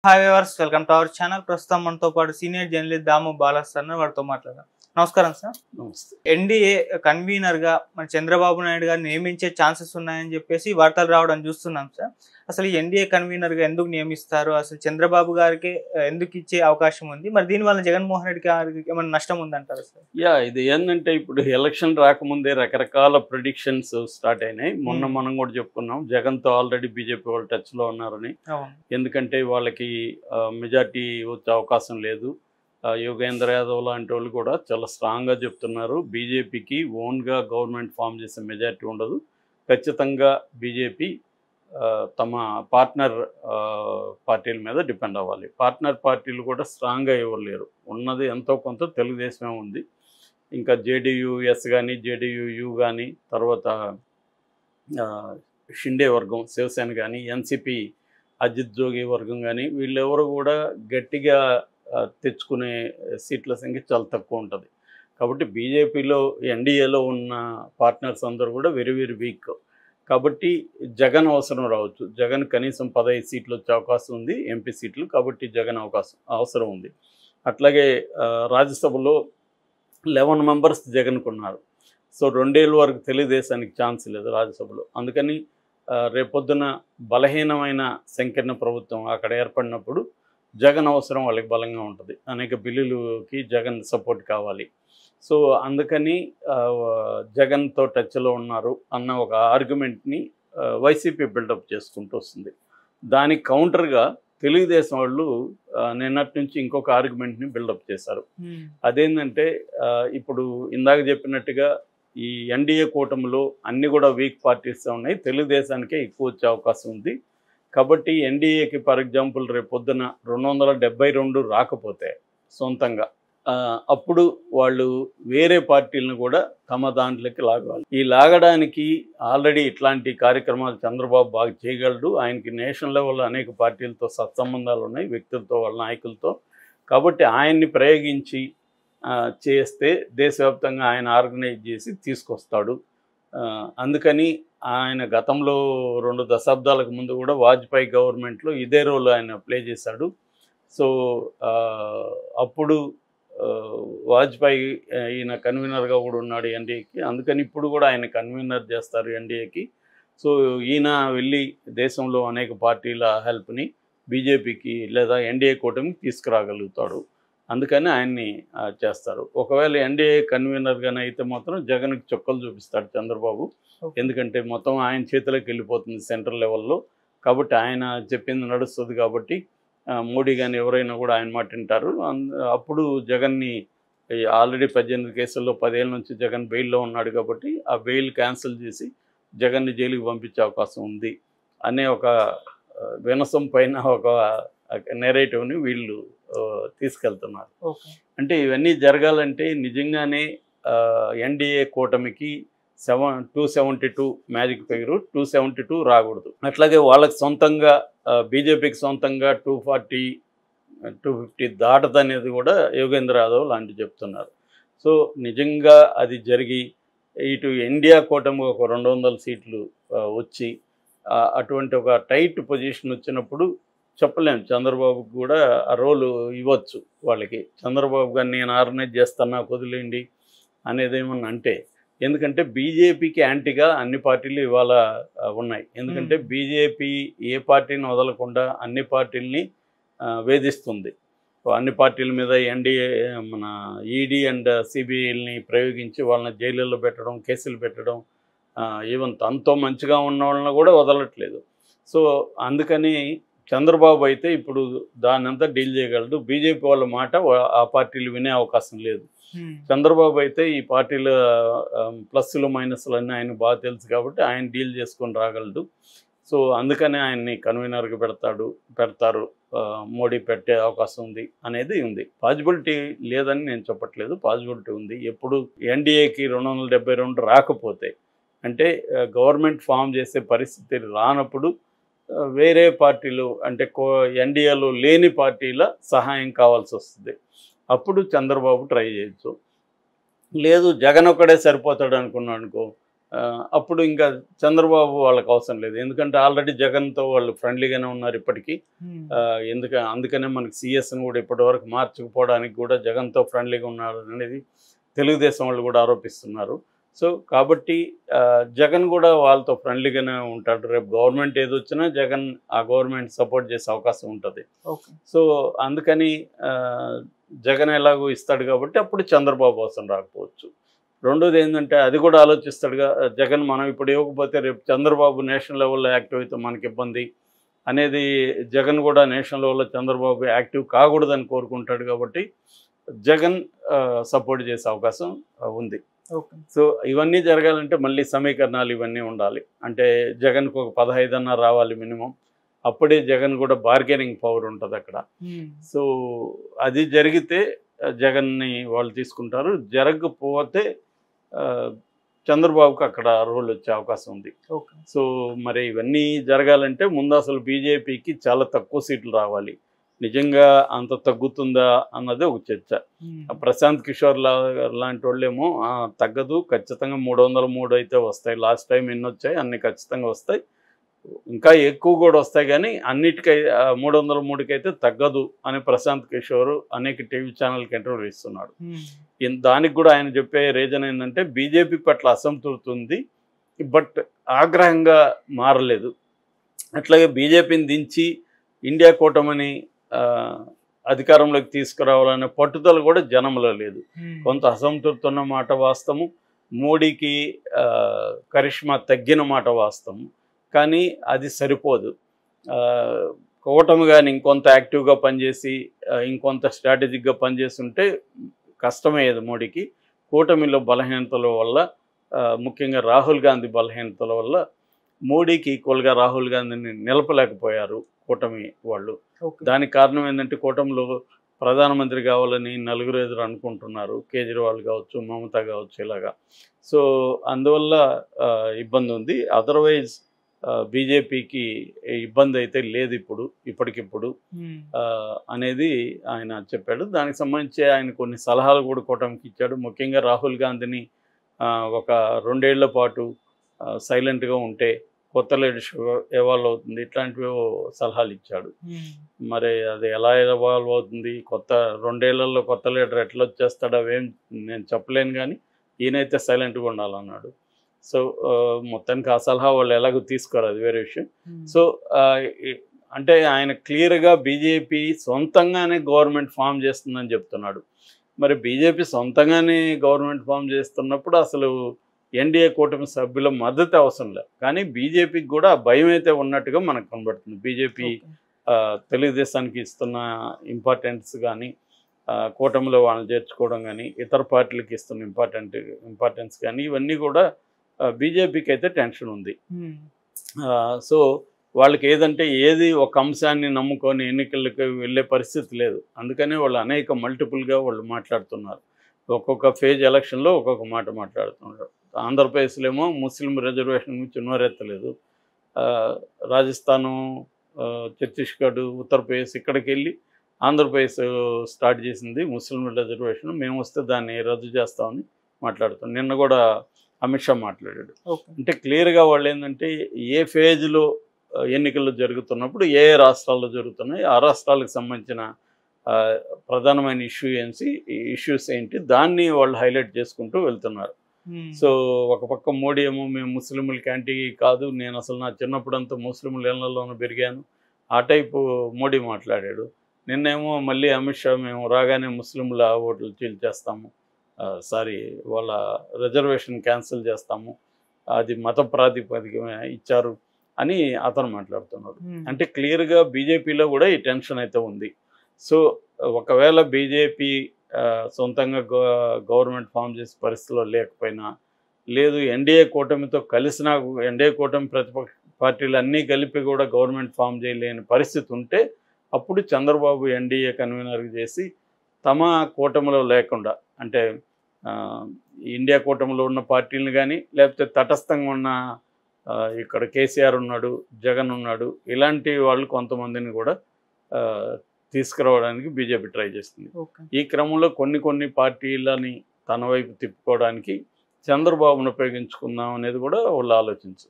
Hi viewers, welcome to our channel. ప్రస్తుతం మనతో పాటు సీనియర్ జర్నలిస్ట్ దాము బాలాస్ సార్ వారితో మాట్లాడదాం. నమస్కారం సార్. నమస్తే. ఎన్డీఏ కన్వీనర్ గా మన చంద్రబాబు నాయుడు గారు నియమించే ఛాన్సెస్ ఉన్నాయని చెప్పేసి వార్తలు రావడం చూస్తున్నాం సార్. అసలు ఎన్డీఏ కన్వీనర్ గా ఎందుకు నియమిస్తారు? అసలు చంద్రబాబు గారికి ఎందుకు ఇచ్చే అవకాశం ఉంది? మరి దీనివల్ల జగన్మోహన్ రెడ్డి గారికి ఏమైనా నష్టం ఉందంటారు సార్? ఇది ఏంటంటే ఇప్పుడు ఎలక్షన్ రాకముందే రకరకాల ప్రిడిక్షన్స్ స్టార్ట్ అయినాయి. మొన్న మనం కూడా చెప్పుకున్నాం, జగన్తో ఆల్రెడీ బీజేపీ వాళ్ళు టచ్లో ఉన్నారని. ఎందుకంటే వాళ్ళకి మెజార్టీ వచ్చే అవకాశం లేదు. యోగేంద్ర యాదవ్ లాంటి వాళ్ళు కూడా చాలా స్ట్రాంగ్గా చెప్తున్నారు, బీజేపీకి ఓన్గా గవర్నమెంట్ ఫామ్ చేసే మెజార్టీ ఉండదు, ఖచ్చితంగా బీజేపీ తమ పార్ట్నర్ పార్టీల మీద డిపెండ్ అవ్వాలి. పార్ట్నర్ పార్టీలు కూడా స్ట్రాంగ్గా ఇవ్వలేరు, ఉన్నది ఎంతో కొంత తెలుగుదేశమే ఉంది. ఇంకా జేడీయూఎస్ కానీ జేడీయూయూ కానీ తర్వాత షిండే వర్గం శివసేన కానీ ఎన్సీపీ అజిత్ జోగి వర్గం కానీ వీళ్ళెవరు కూడా గట్టిగా తెచ్చుకునే సీట్ల సంఖ్య చాలా తక్కువ ఉంటుంది. కాబట్టి బీజేపీలో ఎన్డీఏలో ఉన్న పార్ట్నర్స్ అందరూ కూడా వెరీ వెరీ వీక్. కాబట్టి జగన్ అవసరం రావచ్చు. జగన్ కనీసం 15 సీట్లు వచ్చే అవకాశం ఉంది, ఎంపీ సీట్లు. కాబట్టి జగన్ అవసరం ఉంది. అట్లాగే రాజ్యసభలో 11 మెంబర్స్ జగన్కు ఉన్నారు. సో 2 ఏళ్ళ వరకు తెలుగుదేశానికి ఛాన్స్ లేదు రాజ్యసభలో. అందుకని రేపొద్దున బలహీనమైన సంకీర్ణ ప్రభుత్వం అక్కడ ఏర్పడినప్పుడు జగన్ అవసరం వాళ్ళకి బలంగా ఉంటుంది. అనేక బిల్లులకి జగన్ సపోర్ట్ కావాలి. సో అందుకని జగన్తో టచ్లో ఉన్నారు అన్న ఒక ఆర్గ్యుమెంట్ని వైసీపీ బిల్డప్ చేసుకుంటూ వస్తుంది. దానికి కౌంటర్గా తెలుగుదేశం వాళ్ళు నిన్నటి నుంచి ఇంకొక ఆర్గ్యుమెంట్ని బిల్డప్ చేశారు. అదేంటంటే ఇప్పుడు ఇందాక చెప్పినట్టుగా ఈ ఎన్డీఏ కూటమిలో అన్నీ కూడా వీక్ పార్టీస్ ఉన్నాయి, తెలుగుదేశానికే ఎక్కువ వచ్చే అవకాశం ఉంది. కాబట్టి ఎన్డీఏకి ఫర్ ఎగ్జాంపుల్ రేపు పొద్దున 272 రాకపోతే సొంతంగా అప్పుడు వాళ్ళు వేరే పార్టీలను కూడా తమ దాంట్లోకి లాగాలి. ఈ లాగడానికి ఆల్రెడీ ఇట్లాంటి కార్యక్రమాలు చంద్రబాబు బాగా చేయగలడు. ఆయనకి నేషనల్ లెవెల్లో అనేక పార్టీలతో సత్సంబంధాలు ఉన్నాయి, వ్యక్తులతో, వాళ్ళ నాయకులతో. కాబట్టి ఆయన్ని ప్రయోగించి చేస్తే దేశవ్యాప్తంగా ఆయన ఆర్గనైజ్ చేసి తీసుకొస్తాడు. అందుకని ఆయన గతంలో 2 దశాబ్దాలకు ముందు కూడా వాజ్పేయి గవర్నమెంట్లో ఇదే రోల్ ఆయన ప్లే చేశాడు. సో అప్పుడు వాజ్పేయి ఈయన కన్వీనర్గా కూడా ఉన్నాడు ఎన్డీఏకి. అందుకని ఇప్పుడు కూడా ఆయన కన్వీనర్ చేస్తారు ఎన్డీఏకి. సో ఈయన వెళ్ళి దేశంలో అనేక పార్టీల హెల్ప్ని బీజేపీకి లేదా ఎన్డీఏ కూటమికి తీసుకురాగలుగుతాడు. అందుకని ఆయన్ని చేస్తారు. ఒకవేళ ఎన్డీఏ కన్వీనర్గానే అయితే మాత్రం జగన్కి చుక్కలు చూపిస్తాడు చంద్రబాబు. ఎందుకంటే మొత్తం ఆయన చేతిలోకి వెళ్ళిపోతుంది సెంట్రల్ లెవెల్లో. కాబట్టి ఆయన చెప్పింది నడుస్తుంది. కాబట్టి మోడీ కానీ ఎవరైనా కూడా ఆయన మాట వింటారు. అప్పుడు జగన్ని ఆల్రెడీ 18 కేసుల్లో 10 ఏళ్ళ నుంచి జగన్ బెయిల్లో ఉన్నాడు. కాబట్టి ఆ బెయిల్ క్యాన్సిల్ చేసి జగన్ని జైలుకి పంపించే అవకాశం ఉంది అనే ఒక వినసం పైన ఒక నెరేటివ్ని వీళ్ళు తీసుకెళ్తున్నారు. అంటే ఇవన్నీ జరగాలంటే నిజంగానే ఎన్డీఏ కూటమికి 272 మ్యాజిక్ ఫిగరు 272 రాకూడదు. అట్లాగే వాళ్ళకి సొంతంగా బీజేపీకి సొంతంగా 240 250 దాటదనేది కూడా యోగేంద్ర యాదవ్ లాంటివి చెప్తున్నారు. సో నిజంగా అది జరిగి ఇటు ఇండియా కూటమి ఒక 200 సీట్లు వచ్చి అటువంటి ఒక టైట్ పొజిషన్ వచ్చినప్పుడు చెప్పలేము, చంద్రబాబుకి కూడా ఆ రోలు ఇవ్వచ్చు వాళ్ళకి. చంద్రబాబు గారిని నేను ఆర్గనైజ్ చేస్తాను వదిలేండి అనేది ఏమన్నా అంటే, ఎందుకంటే బీజేపీకి యాంటీగా అన్ని పార్టీలు ఇవాళ ఉన్నాయి. ఎందుకంటే బీజేపీ ఏ పార్టీని వదలకుండా అన్ని పార్టీలని వేధిస్తుంది. అన్ని పార్టీల మీద ఎన్డీఏ మన ఈడీ అండ్ సిబిఐని ప్రయోగించి వాళ్ళని జైలుల్లో పెట్టడం, కేసులు పెట్టడం, ఈవెన్ తనతో మంచిగా ఉన్న వాళ్ళని కూడా వదలట్లేదు. సో అందుకని చంద్రబాబు అయితే ఇప్పుడు దాన్నంతా డీల్ చేయగలడు. బీజేపీ వాళ్ళ మాట ఆ పార్టీలు వినే అవకాశం లేదు. చంద్రబాబు అయితే ఈ పార్టీల ప్లస్లు మైనస్లు అన్నీ ఆయన బాగా తెలుసు. కాబట్టి ఆయన డీల్ చేసుకొని రాగలడు. సో అందుకనే ఆయన్ని కన్వీనర్గా పెడతారు, మోడీ పెట్టే అవకాశం ఉంది అనేది ఉంది. పాజిబిలిటీ లేదని నేను చెప్పట్లేదు, పాజిబిలిటీ ఉంది. ఎప్పుడు ఎన్డీఏకి 272 రాకపోతే అంటే గవర్నమెంట్ ఫామ్ చేసే పరిస్థితి రానప్పుడు వేరే పార్టీలు అంటే ఎన్డీఏలో లేని పార్టీల సహాయం కావాల్సి వస్తుంది. అప్పుడు చంద్రబాబు ట్రై చేయొచ్చు. లేదు జగన్ ఒక్కడే సరిపోతాడు అనుకున్నాడు అనుకో, అప్పుడు ఇంకా చంద్రబాబు వాళ్ళకి అవసరం లేదు, ఎందుకంటే ఆల్రెడీ జగన్తో వాళ్ళు ఫ్రెండ్లీగానే ఉన్నారు ఇప్పటికీ. అందుకనే మనకి సిఎస్ని కూడా ఇప్పటివరకు మార్చుకుపోవడానికి కూడా జగన్తో ఫ్రెండ్లీగా ఉన్నారు అనేది తెలుగుదేశం వాళ్ళు కూడా ఆరోపిస్తున్నారు. సో కాబట్టి జగన్ కూడా వాళ్ళతో ఫ్రెండ్లీగానే ఉంటాడు. రేపు గవర్నమెంట్ ఏది వచ్చినా జగన్ ఆ గవర్నమెంట్ సపోర్ట్ చేసే అవకాశం ఉంటుంది. సో అందుకని జగన్ ఎలాగో ఇస్తాడు కాబట్టి అప్పుడు చంద్రబాబు అవసరం రాకపోవచ్చు. రెండోది ఏంటంటే అది కూడా ఆలోచిస్తాడుగా జగన్, మనం ఇప్పుడు ఇవ్వకపోతే రేపు చంద్రబాబు నేషనల్ లెవెల్లో యాక్టివ్ అయితే మనకి ఇబ్బంది అనేది జగన్ కూడా నేషనల్ లెవెల్లో చంద్రబాబు యాక్టివ్ కాకూడదని కోరుకుంటాడు. కాబట్టి జగన్ సపోర్ట్ చేసే అవకాశం ఉంది. సో ఇవన్నీ జరగాలంటే మళ్ళీ సమీకరణాలు ఇవన్నీ ఉండాలి. అంటే జగన్కు ఒక 15 అన్న రావాలి మినిమం, అప్పుడే జగన్ కూడా బార్గెనింగ్ పవర్ ఉంటుంది అక్కడ. సో అది జరిగితే జగన్ని వాళ్ళు తీసుకుంటారు. జరగకపోతే చంద్రబాబుకి అక్కడ రోల్ వచ్చే అవకాశం ఉంది. సో మరి ఇవన్నీ జరగాలంటే ముందు అసలు బీజేపీకి చాలా తక్కువ సీట్లు రావాలి. నిజంగా అంత తగ్గుతుందా అన్నది ఒక చర్చ. ప్రశాంత్ కిషోర్ లాంటి వాళ్ళేమో తగ్గదు, ఖచ్చితంగా 303 అయితే వస్తాయి, లాస్ట్ టైం ఎన్ని వచ్చాయి అన్ని ఖచ్చితంగా వస్తాయి, ఇంకా ఎక్కువ కూడా వస్తాయి, కానీ అన్నిటికై 303కి అయితే తగ్గదు అని ప్రశాంత్ కిషోర్ అనేక టీవీ ఛానల్కి ఇంటర్వ్యూ ఇస్తున్నాడు. దానికి కూడా ఆయన చెప్పే రీజన్ ఏంటంటే బీజేపీ పట్ల అసంతృప్తి ఉంది, బట్ ఆగ్రహంగా మారలేదు. అట్లాగే బీజేపీని దించి ఇండియా కూటమిని అధికారంలోకి తీసుకురావాలనే పట్టుదల కూడా జనంలో లేదు. కొంత అసంతృప్తి ఉన్న మాట వాస్తవం, మోడీకి కరిష్మా తగ్గిన మాట వాస్తవం, కానీ అది సరిపోదు. కూటమి కానీ ఇంకొంత యాక్టివ్గా పనిచేసి ఇంకొంత స్ట్రాటజిక్గా పనిచేసి ఉంటే కష్టమయ్యేది మోడీకి. కూటమిలో బలహీనతల వల్ల, ముఖ్యంగా రాహుల్ గాంధీ బలహీనతల వల్ల మోడీకి ఈక్వల్గా రాహుల్ గాంధీని నిలపలేకపోయారు కూటమి వాళ్ళు. దానికి కారణం ఏంటంటే కూటమిలో ప్రధానమంత్రి కావాలని నలుగురు ఎదురు అనుకుంటున్నారు, కేజ్రీవాల్ కావచ్చు, మమతా కావచ్చు, ఇలాగా. సో అందువల్ల ఇబ్బంది ఉంది. అదర్వైజ్ బీజేపీకి ఇబ్బంది అయితే లేదు ఇప్పటికిప్పుడు అనేది ఆయన చెప్పాడు. దానికి సంబంధించి ఆయన కొన్ని సలహాలు కూడా కూటమికి ఇచ్చాడు. ముఖ్యంగా రాహుల్ గాంధీని ఒక 2 ఏళ్ల పాటు సైలెంట్గా ఉంటే కొత్త లీడర్షిప్ ఎవాల్వ్ అవుతుంది, ఇట్లాంటివి సలహాలు ఇచ్చాడు. మరి అది ఎలా ఎవాల్వ్ అవుతుంది, 2 ఏళ్లలో కొత్త లీడర్ ఎట్లా వచ్చేస్తాడో అవేం నేను చెప్పలేను, కానీ ఈయనైతే సైలెంట్గా ఉండాలన్నాడు. సో మొత్తానికి ఆ సలహా వాళ్ళు ఎలాగో తీసుకోరు, అది వేరే విషయం. సో అంటే ఆయన క్లియర్గా బీజేపీ సొంతంగానే గవర్నమెంట్ ఫామ్ చేస్తుందని చెప్తున్నాడు. మరి బీజేపీ సొంతంగానే గవర్నమెంట్ ఫామ్ చేస్తున్నప్పుడు అసలు ఎన్డీఏ కూటమి సభ్యుల మద్దతు అవసరం లేదు, కానీ బీజేపీకి కూడా భయం అయితే ఉన్నట్టుగా మనకు కనబడుతుంది. బీజేపీ తెలుగుదేశానికి ఇస్తున్న ఇంపార్టెన్స్ కానీ, కూటమిలో వాళ్ళని చేర్చుకోవడం కానీ, ఇతర పార్టీలకు ఇస్తున్న ఇంపార్టెన్స్ కానీ, ఇవన్నీ కూడా బీజేపీకి అయితే టెన్షన్ ఉంది. సో వాళ్ళకి ఏది ఒక అంశాన్ని నమ్ముకొని ఎన్నికలకు వెళ్ళే పరిస్థితి లేదు. అందుకనే వాళ్ళు అనేక మల్టిపుల్గా వాళ్ళు మాట్లాడుతున్నారు. ఒక్కొక్క ఫేజ్ ఎలక్షన్లో ఒక్కొక్క మాట మాట్లాడుతున్నారు. ఆంధ్రప్రదేశ్లో ఏమో ముస్లిం రిజర్వేషన్ గురించి నోరెత్తలేదు, రాజస్థాను, ఛత్తీస్గఢ్, ఉత్తరప్రదేశ్ ఇక్కడికి వెళ్ళి ఆంధ్రప్రదేశ్ స్టార్ట్ చేసింది ముస్లిం రిజర్వేషన్, మేము వస్తే దాన్ని రద్దు చేస్తామని మాట్లాడుతాం. నిన్న కూడా అమిత్ షా మాట్లాడాడు. అంటే క్లియర్గా వాళ్ళు ఏంటంటే ఏ ఫేజ్లో ఎన్నికలు జరుగుతున్నప్పుడు ఏ రాష్ట్రాల్లో జరుగుతున్నాయి, ఆ రాష్ట్రాలకు సంబంధించిన ప్రధానమైన ఇష్యూస్ ఏంటి, దాన్ని వాళ్ళు హైలైట్ చేసుకుంటూ వెళ్తున్నారు. సో ఒక పక్క మోడీ ఏమో మేము ముస్లింలకి యాంటీ కాదు, నేను అసలు నా చిన్నప్పుడంతా ముస్లింల ఇళ్లలోనూ పెరిగాను, ఆ టైపు మోడీ మాట్లాడాడు. నిన్నేమో మళ్ళీ అమిత్ షా మేము రాగానే ముస్లింల ఓట్లు చీల్చేస్తాము, వాళ్ళ రిజర్వేషన్ క్యాన్సిల్ చేస్తాము, అది మత ప్రాతిపదిక ఇచ్చారు అని అతను మాట్లాడుతున్నాడు. అంటే క్లియర్గా బీజేపీలో కూడా ఈ టెన్షన్ అయితే ఉంది. సో ఒకవేళ బీజేపీ సొంతంగా గవర్నమెంట్ ఫామ్ చేసే పరిస్థితిలో లేకపోయినా, లేదు ఎన్డీఏ కూటమితో కలిసిన ఎన్డీఏ కూటమి ప్రతిపక్ష పార్టీలు అన్నీ కలిపి కూడా గవర్నమెంట్ ఫామ్ చేయలేని పరిస్థితి ఉంటే అప్పుడు చంద్రబాబు ఎన్డీఏ కన్వీనర్కి చేసి తమ కూటమిలో లేకుండా, అంటే ఇండియా కూటమిలో ఉన్న పార్టీలను కానీ, లేకపోతే తటస్థంగా ఉన్న ఇక్కడ కేసీఆర్ ఉన్నాడు, జగన్ ఉన్నాడు, ఇలాంటి వాళ్ళు కొంతమందిని కూడా తీసుకురావడానికి బీజేపీ ట్రై చేస్తుంది. ఈ క్రమంలో కొన్ని పార్టీలని తన వైపు తిప్పుకోవడానికి చంద్రబాబును ఉపయోగించుకుందాం అనేది కూడా వాళ్ళు ఆలోచించవచ్చు.